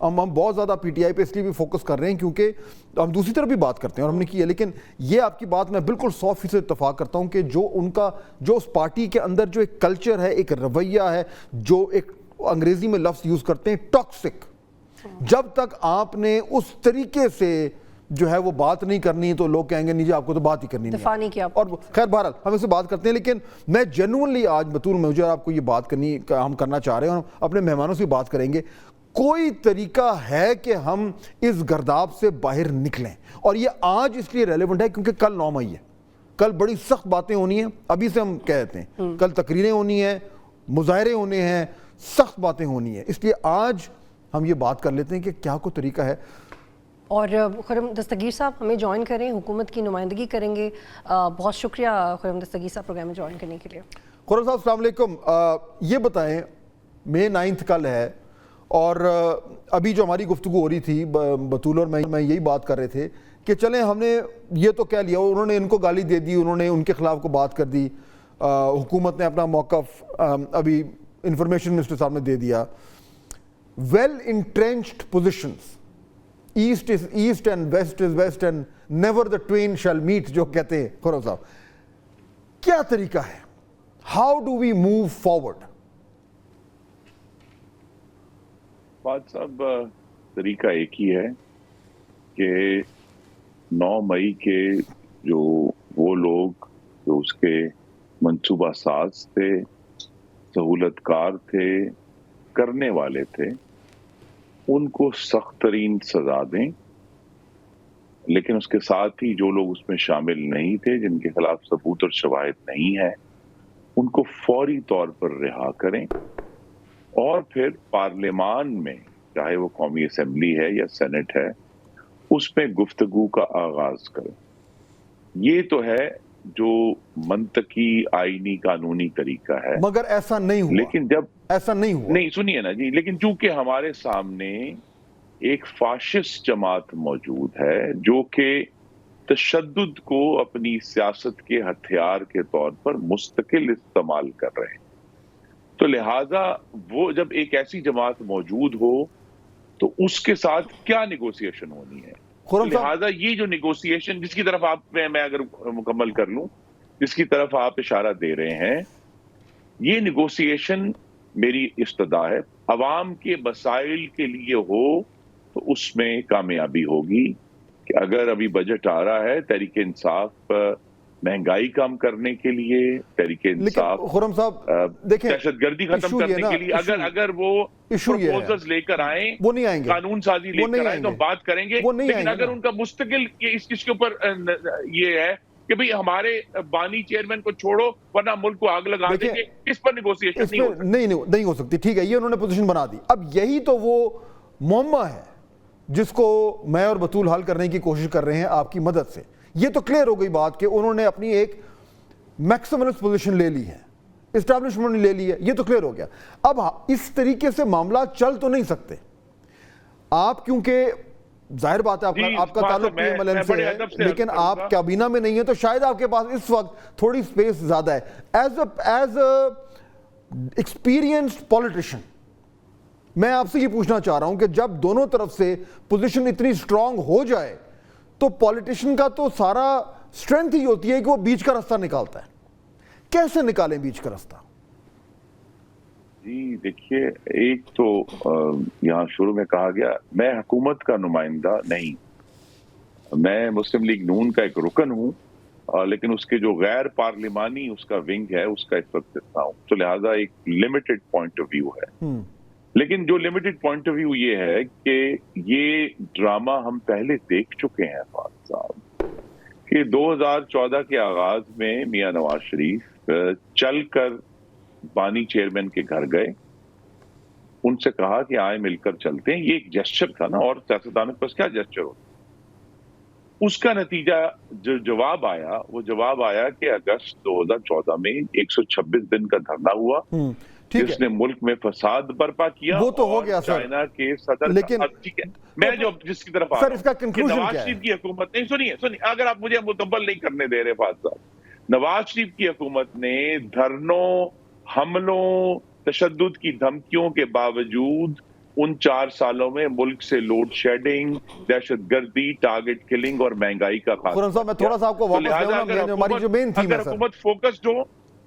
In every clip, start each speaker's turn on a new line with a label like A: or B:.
A: ہم بہت زیادہ پی ٹی آئی پہ اس لیے بھی فوکس کر رہے ہیں کیونکہ ہم دوسری طرف بھی بات کرتے ہیں اور ہم نے کی ہے، لیکن یہ آپ کی بات میں بالکل 100% اتفاق کرتا ہوں کہ جو اس پارٹی کے اندر جو ایک کلچر ہے، ایک رویہ ہے، جو ایک انگریزی میں لفظ یوز کرتے ہیں ٹاکسک، جب تک آپ نے اس طریقے سے جو ہے وہ بات نہیں کرنی تو لوگ کہیں گے نہیں جی آپ کو تو بات ہی کرنی نہیں،
B: دفاع نہیں کیا.
A: اور خیر بہرحال ہم اس سے بات کرتے ہیں. لیکن میں جینوئنلی آج بطول مجھے اور آپ کو یہ بات ہم کرنا چاہ رہے ہیں اور اپنے مہمانوں سے بات کریں گے، کوئی طریقہ ہے کہ ہم اس گرداب سے باہر نکلیں. اور یہ آج اس لیے ریلیونٹ ہے کیونکہ کل 9 مئی ہے، کل بڑی سخت باتیں ہونی ہیں، ابھی سے ہم کہتے ہیں کل تقریریں ہونی ہیں، مظاہرے ہونے ہیں، سخت باتیں ہونی ہیں. اس لیے آج ہم یہ بات کر لیتے ہیں کہ کیا کوئی طریقہ ہے.
B: اور خرم دستگیر صاحب ہمیں جوائن کریں، حکومت کی نمائندگی کریں گے. بہت شکریہ خرم دستگیر صاحب پروگرام میں جوائن کرنے کے لیے.
A: خرم صاحب السلام علیکم. یہ بتائیں مئی 9 کل ہے اور ابھی جو ہماری گفتگو ہو رہی تھی بطول اور میں یہی بات کر رہے تھے کہ چلیں ہم نے یہ تو کہہ لیا، انہوں نے ان کو گالی دے دی، انہوں نے ان کے خلاف کو بات کر دی، حکومت نے اپنا موقف ابھی انفارمیشن منسٹر صاحب نے دے دیا. Well entrenched positions, east is east and west is west and never the twain shall meet جو کہتے ہیں خرم صاحب، کیا طریقہ ہے؟ How do we move forward?
C: بات صاحب طریقہ ایک ہی ہے کہ 9 مئی کے جو وہ لوگ جو اس کے منصوبہ ساز تھے، سہولت کار تھے، کرنے والے تھے، ان کو سخت ترین سزا دیں. لیکن اس کے ساتھ ہی جو لوگ اس میں شامل نہیں تھے، جن کے خلاف ثبوت اور شواہد نہیں ہے، ان کو فوری طور پر رہا کریں اور پھر پارلیمان میں، چاہے وہ قومی اسمبلی ہے یا سینٹ ہے، اس میں گفتگو کا آغاز کریں. یہ تو ہے جو منطقی آئینی قانونی طریقہ ہے.
A: مگر ایسا نہیں ہوا.
C: لیکن جب
A: ایسا نہیں ہوا،
C: نہیں سنیے نا جی، لیکن چونکہ ہمارے سامنے ایک فاشسٹ جماعت موجود ہے جو کہ تشدد کو اپنی سیاست کے ہتھیار کے طور پر مستقل استعمال کر رہے ہیں، تو لہٰذا وہ جب ایک ایسی جماعت موجود ہو تو اس کے ساتھ کیا نیگوسیشن ہونی ہے. لہٰذا یہ جو نیگوسیشن جس کی طرف آپ میں اگر مکمل کر لوں، جس کی طرف آپ اشارہ دے رہے ہیں، یہ نیگوسیشن میری استدعا ہے عوام کے مسائل کے لیے ہو تو اس میں کامیابی ہوگی. کہ اگر ابھی بجٹ آ رہا ہے تحریک انصاف مہنگائی کم کرنے کے لیے، تحریک انصاف
A: خرم صاحب دیکھیں
C: دہشت گردی ختم کرنے کے لیے اگر وہ پروپوزلز لے کر آئیں،
A: وہ نہیں آئیں گے،
C: قانون سازی لے کر آئیں تو ہم بات کریں گے. لیکن اگر ان کا مستقل اس چیز کے اوپر یہ ہے کہ بھئی ہمارے بانی چیئرمین کو چھوڑو ورنہ ملک کو آگ لگا دیں گے، اس پر نیگوسیشن
A: نہیں ہو سکتی. ٹھیک ہے، یہ انہوں نے پوزیشن بنا دی. اب یہی تو وہ معمہ ہے جس کو میں اور بطول حل کرنے کی کوشش کر رہے ہیں آپ کی مدد سے. یہ تو کلیئر ہو گئی بات کہ انہوں نے اپنی ایک میکسیملسٹ پوزیشن لے لی ہے، اسٹیبلشمنٹ نے لے لی ہے، یہ تو کلیئر ہو گیا. اب اس طریقے سے معاملات چل تو نہیں سکتے آپ، کیونکہ ظاہر بات ہے آپ کا تعلق پی ایم ایل این سے ہے، لیکن آپ کابینہ میں نہیں ہیں تو شاید آپ کے پاس اس وقت تھوڑی سپیس زیادہ ہے. ایز اے ایکسپیرینسڈ پولیٹیشین میں آپ سے یہ پوچھنا چاہ رہا ہوں کہ جب دونوں طرف سے پوزیشن اتنی سٹرونگ ہو جائے تو پولیٹیشین کا تو سارا سٹرینتھ ہی ہوتی ہے کہ وہ بیچ کا راستہ نکالتا ہے. کیسے نکالیں بیچ کا راستہ؟
C: جی دیکھیے، ایک تو یہاں شروع میں کہا گیا میں حکومت کا نمائندہ نہیں، میں مسلم لیگ نون کا ایک رکن ہوں، لیکن اس کے جو غیر پارلیمانی اس کا ونگ ہے اس کا اس وقت حصہ ہوں، تو لہٰذا ایک لمیٹڈ پوائنٹ آف ویو ہے. لیکن جو لمیٹڈ پوائنٹ آف ویو یہ ہے کہ یہ ڈرامہ ہم پہلے دیکھ چکے ہیں فاضل صاحب، کہ 2014 کے آغاز میں میاں نواز شریف چل کر بانی چیئرمین کے گھر گئے، ان سے کہا کہ آئے مل کر چلتے ہیں. یہ ایک جسچر تھا نا، اور سیاستدانوں کے پاس کیا جسچر ہوتا. اس کا نتیجہ جو جواب آیا وہ جواب آیا کہ اگست 2014 میں 126 دن کا دھرنا ہوا جس نے ملک میں فساد برپا کیا.
A: وہ تو ہو گیا سر،
C: چائنا کے صدر،
A: لیکن
C: ٹھیک ہے میں جو جس کی طرف آ
A: سر
C: رہا
A: اس کا
C: ہوں کہ
A: کنکلوژن
C: نواز
A: کیا
C: شریف
A: ہے؟
C: کی حکومت نے، سنیے اگر آپ مجھے مکمل نہیں کرنے دے رہے فاضل صاحب، نواز شریف کی حکومت نے دھرنوں، حملوں، تشدد کی دھمکیوں کے باوجود ان 4 سالوں میں ملک سے لوڈ شیڈنگ، دہشت گردی، ٹارگٹ کلنگ اور مہنگائی کا
A: خرم صاحب میں تھوڑا سا آپ کو واپس لے آؤں، ہماری جو مین تھیم ہے سر،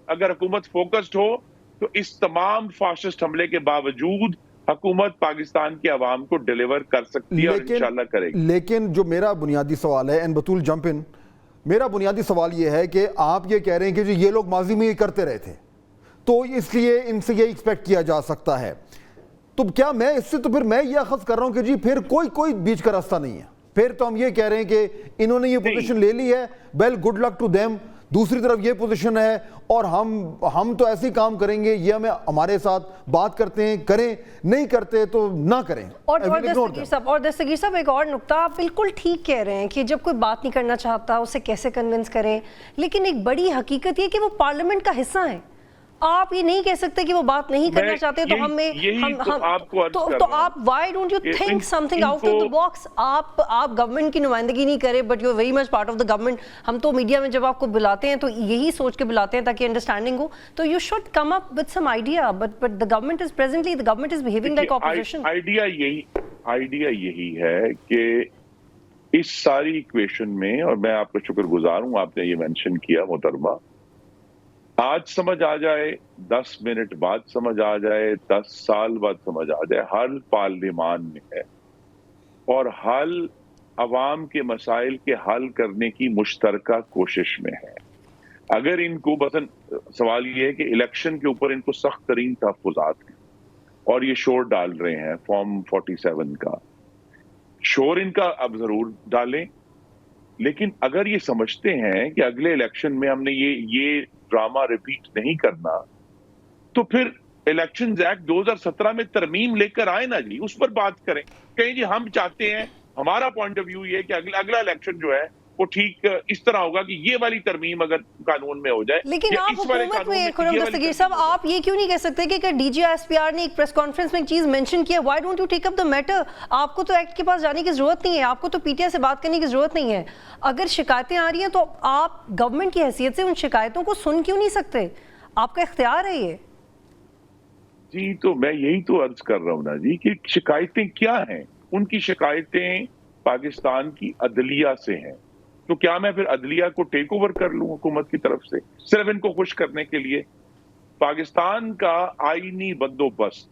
C: اگر حکومت فوکسڈ ہو تو اس تمام فاشسٹ حملے کے باوجود حکومت پاکستان کی عوام کو ڈیلیور کر سکتی ہے اور انشاءاللہ کرے گی۔
A: لیکن جو میرا بنیادی سوال ہے، بطول جمپ ان، میرا بنیادی سوال یہ ہے کہ آپ یہ کہہ رہے ہیں کہ یہ لوگ ماضی میں یہ کرتے رہے تھے تو اس لیے ان سے یہ ایکسپیکٹ کیا جا سکتا ہے، تو کیا میں اس سے تو پھر میں یہ اخذ کر رہا ہوں کہ جی پھر کوئی بیچ کا راستہ نہیں ہے، پھر تو ہم یہ کہہ رہے ہیں کہ انہوں نے یہ پوزیشن لے لی ہے، well good luck to them, دوسری طرف یہ پوزیشن ہے اور ہم تو ایسے ہی کام کریں گے، یہ ہمیں ہمارے ساتھ بات کرتے ہیں کریں، نہیں کرتے تو نہ کریں۔
B: اور دستگیر صاحب ایک اور نقطہ، آپ بالکل ٹھیک کہہ رہے ہیں کہ جب کوئی بات نہیں کرنا چاہتا اسے کیسے کنونس کریں، لیکن ایک بڑی حقیقت یہ کہ وہ پارلیمنٹ کا حصہ ہیں، آپ یہ نہیں کہہ سکتے کہ وہ بات نہیں کرنا چاہتے تو تو آپ Y don't you think some thing out of the box, آپ گورنمنٹ کی نمائندگی نہیں کرے but you very much part of the government, ہم تو میڈیا میں جب آپ کو بلاتے ہیں تو یہی سوچ کے بلاتے ہیں تاکہ انڈرسٹینڈنگ ہو، تو you should come up with some idea, but the government is presently the government is behaving like opposition.
C: Idea یہی ہے کہ اس ساری ایکویشن میں، اور میں آپ کا شکر گزار ہوں آپ نے یہ مینشن کیا محترمہ، آج سمجھ آ جائے، 10 منٹ بعد سمجھ آ جائے، 10 سال بعد سمجھ آ جائے، حل پارلیمان میں ہے اور حل عوام کے مسائل کے حل کرنے کی مشترکہ کوشش میں ہے۔ اگر ان کو مثلا سوال یہ ہے کہ الیکشن کے اوپر ان کو سخت ترین تحفظات ہیں اور یہ شور ڈال رہے ہیں فارم 47 کا، شور ان کا اب ضرور ڈالیں، لیکن اگر یہ سمجھتے ہیں کہ اگلے الیکشن میں ہم نے یہ ڈرامہ ریپیٹ نہیں کرنا تو پھر الیکشنز ایکٹ 2017 میں ترمیم لے کر آئے نا جی، اس پر بات کریں، کہیں جی ہم چاہتے ہیں، ہمارا پوائنٹ آف ویو یہ کہ اگلا الیکشن جو ہے وہ ٹھیک اس طرح ہوگا کہ یہ والی ترمیم اگر قانون میں ہو جائے۔
B: لیکن آپ حکومت میں خرم دستگیر صاحب آپ یہ کیوں نہیں کہہ سکتے کہ D G S P R نے ایک پریس کانفرنس میں ایک چیز مینشن کیا، why don't you take up the matter? آپ کو تو ایکٹ کے پاس جانے کی ضرورت نہیں ہے، آپ کو تو پی ٹی آئی سے بات کرنے کی ضرورت نہیں ہے، اگر شکایتیں آ رہی ہیں تو آپ گورنمنٹ کی حیثیت سے ان شکایتوں کو سن کیوں نہیں سکتے؟ آپ کا اختیار ہے یہ۔
C: جی تو میں یہی تو عرض کر رہا ہوں نا جی کہ شکایتیں کیا ہیں، ان کی شکایتیں پاکستان کی عدلیہ سے ہیں، تو کیا میں پھر عدلیہ کو ٹیک اوور کر لوں حکومت کی طرف سے صرف ان کو خوش کرنے کے لیے؟ پاکستان کا آئینی بندوبست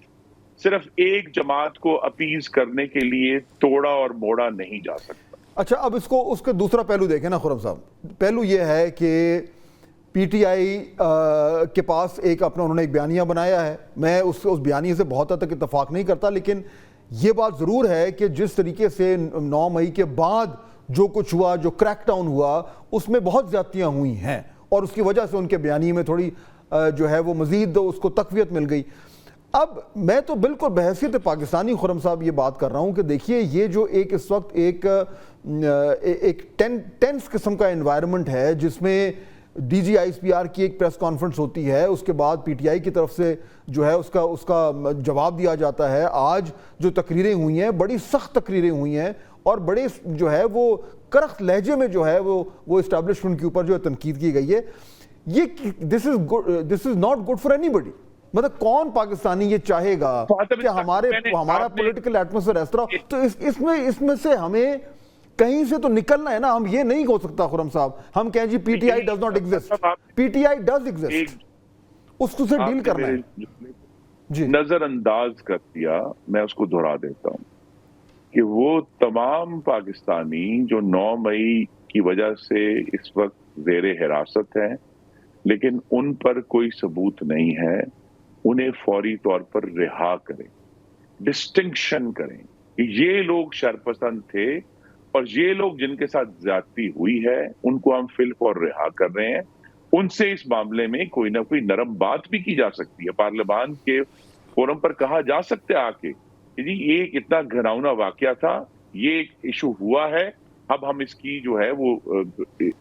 C: صرف ایک جماعت کو اپیز کرنے کے لیے توڑا اور موڑا نہیں جا سکتا۔
A: اچھا اب اس کا دوسرا پہلو دیکھیں نا خرم صاحب، پہلو یہ ہے کہ پی ٹی آئی کے پاس انہوں نے ایک بیانیہ بنایا ہے، میں اس بیانیے سے بہت حد تک اتفاق نہیں کرتا، لیکن یہ بات ضرور ہے کہ جس طریقے سے 9 مئی کے بعد جو کچھ ہوا، جو کریک ڈاؤن ہوا، اس میں بہت زیادتیاں ہوئی ہیں اور اس کی وجہ سے ان کے بیانیے میں تھوڑی جو ہے وہ مزید اس کو تقویت مل گئی۔ اب میں تو بالکل بحیثیت پاکستانی خرم صاحب یہ بات کر رہا ہوں کہ دیکھیے یہ جو اس وقت ایک ٹینس قسم کا انوائرمنٹ ہے جس میں D G I S P R کی ایک پریس کانفرنس ہوتی ہے، اس کے بعد پی ٹی آئی کی طرف سے جو ہے اس کا جواب دیا جاتا ہے، آج جو تقریریں ہوئی ہیں بڑی سخت تقریریں ہوئی ہیں اور بڑے جو ہے وہ کرخت لہجے میں جو ہے وہ اسٹیبلشمنٹ کے اوپر جو ہے تنقید کی گئی ہے، یہ this is not good for anybody, مطلب کون پاکستانی یہ چاہے گا کہ ہمارا پولیٹیکل ایٹماسفیئر اس طرح، تو اس میں سے ہمیں کہیں سے تو نکلنا ہے نا، ہم یہ نہیں ہو سکتا خرم صاحب ہم کہیں جی PTI does not exist, PTI does exist, اس کو سے ڈیل کرنا ہے۔ جی
C: نظر انداز کر دیا، میں اس کو دہرا دیتا ہوں کہ وہ تمام پاکستانی جو 9 مئی کی وجہ سے اس وقت زیر حراست ہیں لیکن ان پر کوئی ثبوت نہیں ہے، انہیں فوری طور پر رہا کریں، ڈسٹنکشن کریں کہ یہ لوگ شرپسند تھے اور یہ لوگ جن کے ساتھ زیادتی ہوئی ہے ان کو ہم فی الفور رہا کر رہے ہیں، ان سے اس معاملے میں کوئی نہ کوئی نرم بات بھی کی جا سکتی ہے، پارلیمان کے فورم پر کہا جا سکتا ہے آ کے جی یہ ایک اتنا گھناؤنا واقعہ تھا، یہ ایک ایشو ہوا ہے، اب ہم اس کی جو ہے وہ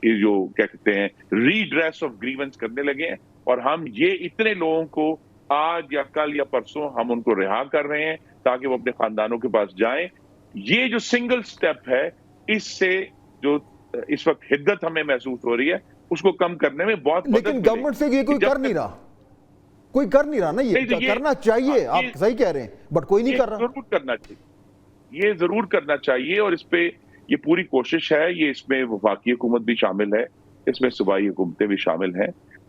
C: جو کیا کہتے ہیں ریڈریس آف گریونس کرنے لگے ہیں اور ہم یہ اتنے لوگوں کو آج یا کل یا پرسوں ہم ان کو رہا کر رہے ہیں تاکہ وہ اپنے خاندانوں کے پاس جائیں۔ یہ جو سنگل سٹیپ ہے اس سے جو اس وقت حدت ہمیں محسوس ہو رہی ہے اس کو کم کرنے میں بہت مدد ملے گی۔
A: لیکن گورنمنٹ سے یہ کوئی کر نہیں رہا، کوئی کر نہیں رہا نا, یہ کرنا چاہیے, آپ صحیح کہہ رہے ہیں, بٹ کوئی نہیں کر رہا.
C: ضرور کرنا چاہیے, یہ ضرور کرنا چاہیے, اور اس پہ یہ پوری کوشش ہے. یہ اس میں وفاقی حکومت بھی شامل ہے, اس میں صوبائی حکومتیں بھی شامل ہیں.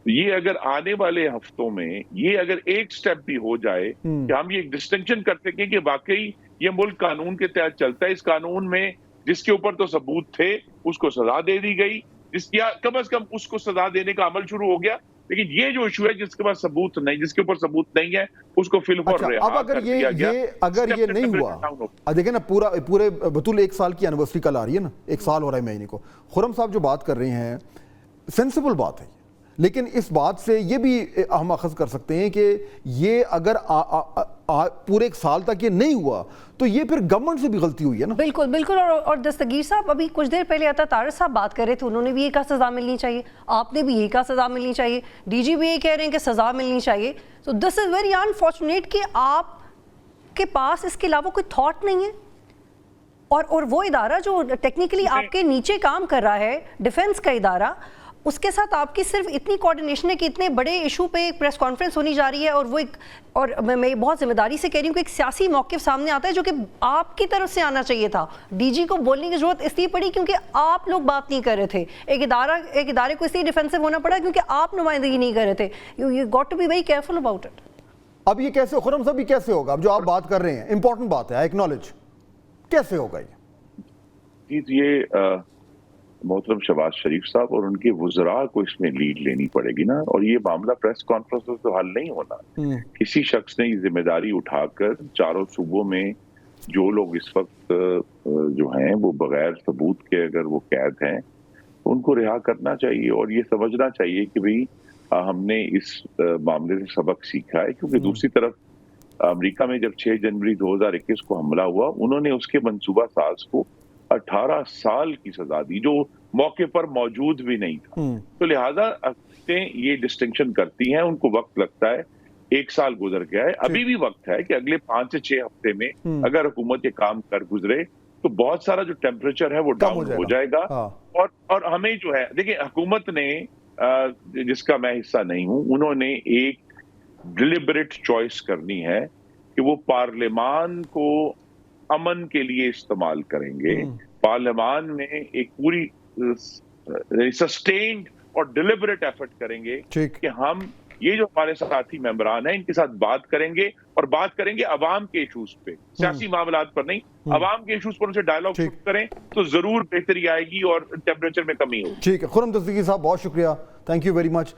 C: یہ اگر آنے والے ہفتوں میں یہ اگر ایک سٹیپ بھی ہو جائے کہ ہم یہ ڈسٹنکشن کر سکیں کہ واقعی یہ ملک قانون کے تحت چلتا ہے, اس قانون میں جس کے اوپر تو ثبوت تھے اس کو سزا دے دی گئی, جس کی کم از کم اس کو سزا دینے کا عمل شروع ہو گیا. لیکن یہ جو ایشو ہے جس کے پاس ثبوت نہیں, جس کے اوپر ثبوت نہیں ہے, اس کو فی الفور رہا کر دیا گیا.
A: اگر یہ نہیں ہوا, دیکھیں نا پورے بطول 1 سال کی اینیورسری کل آ رہی ہے نا, 1 سال ہو رہا ہے مہینے کو. خرم صاحب جو بات کر رہے ہیں سینسیبل بات ہے, لیکن اس بات سے یہ بھی ہم اخذ کر سکتے ہیں کہ یہ اگر پورے 1 سال تک یہ نہیں ہوا تو یہ پھر گورنمنٹ سے بھی غلطی ہوئی ہے نا.
B: بالکل بالکل. اور دستگیر صاحب ابھی کچھ دیر پہلے عطا طارق صاحب بات کر رہے تھے, انہوں نے بھی یہ کہا سزا ملنی چاہیے, آپ نے بھی یہ کہا سزا ملنی چاہیے, ڈی جی بھی یہ کہہ رہے ہیں کہ سزا ملنی چاہیے. تو دس از ویری انفارچونیٹ کہ آپ کے پاس اس کے علاوہ کوئی تھاٹ نہیں ہے, اور وہ ادارہ جو ٹیکنیکلی آپ کے نیچے کام کر رہا ہے, ڈیفنس کا ادارہ, اس کے ساتھ آپ کی صرف اتنی کوارڈینیشن ہے کہ اتنے بڑے ایشو پہ ایک پریس کانفرنس ہونی جا رہی ہے, اور وہ ایک, اور میں بہت ذمہ داری سے کہہ رہی ہوں کہ ایک سیاسی موقف سامنے آتا ہے جو کہ آپ کی طرف سے آنا چاہیے تھا. ڈی جی کو بولنے کی ضرورت اس لیے پڑی کیونکہ آپ لوگ بات نہیں کر رہے تھے, ایک ادارے کو اس لیے ڈیفینسو ہونا پڑا کیونکہ آپ نمائندگی نہیں کر رہے تھے. You got to be very careful about it.
A: اب یہ کیسے, خرم صاحب, یہ کیسے ہوگا؟ اب جو آپ بات کر رہے ہیں امپورٹنٹ بات ہے, آئی ایکنالج, کیسے ہوگا
C: یہ محترم شہباز شریف صاحب اور ان کے وزراء کو اس میں لیڈ لینی پڑے گی نا, اور یہ معاملہ پریس کانفرنس سے تو حل نہیں ہونا. کسی شخص نے یہ ذمہ داری اٹھا کر چاروں صوبوں میں جو لوگ اس وقت جو ہیں وہ بغیر ثبوت کے اگر وہ قید ہیں ان کو رہا کرنا چاہیے, اور یہ سمجھنا چاہیے کہ بھئی ہم نے اس معاملے سے سبق سیکھا ہے. کیونکہ دوسری طرف امریکہ میں جب 6 جنوری 2021 کو حملہ ہوا, انہوں نے اس کے منصوبہ ساز کو 18 سال کی سزا دی جو موقع پر موجود بھی نہیں تھا. تو لہٰذا یہ ڈسٹنکشن کرتی ہیں, ان کو وقت لگتا ہے, 1 سال گزر گیا ہے, ابھی بھی وقت ہے کہ اگلے 5 سے 6 ہفتے میں اگر حکومت یہ کام کر گزرے تو بہت سارا جو ٹیمپریچر ہے وہ ڈاؤن ہو جائے گا. اور ہمیں جو ہے, دیکھیں حکومت نے, جس کا میں حصہ نہیں ہوں, انہوں نے ایک ڈیلیبریٹ چوائس کرنی ہے کہ وہ پارلیمان کو امن کے لیے استعمال کریں گے. پارلیمان میں ایک پوری سسٹینڈ اور ڈیلیبریٹ ایفرٹ کریں گے کہ ہم یہ جو ہمارے ساتھی ممبران ہیں ان کے ساتھ بات کریں گے, اور بات کریں گے عوام کے ایشوز پہ, سیاسی معاملات پر نہیں, عوام کے ایشوز پر ان سے ڈائیلاگ شروع کریں تو ضرور بہتری آئے گی اور ٹیمپریچر میں کمی ہوگی.
A: ٹھیک ہے. خرم دستگیر صاحب بہت شکریہ, تھینک یو ویری مچ.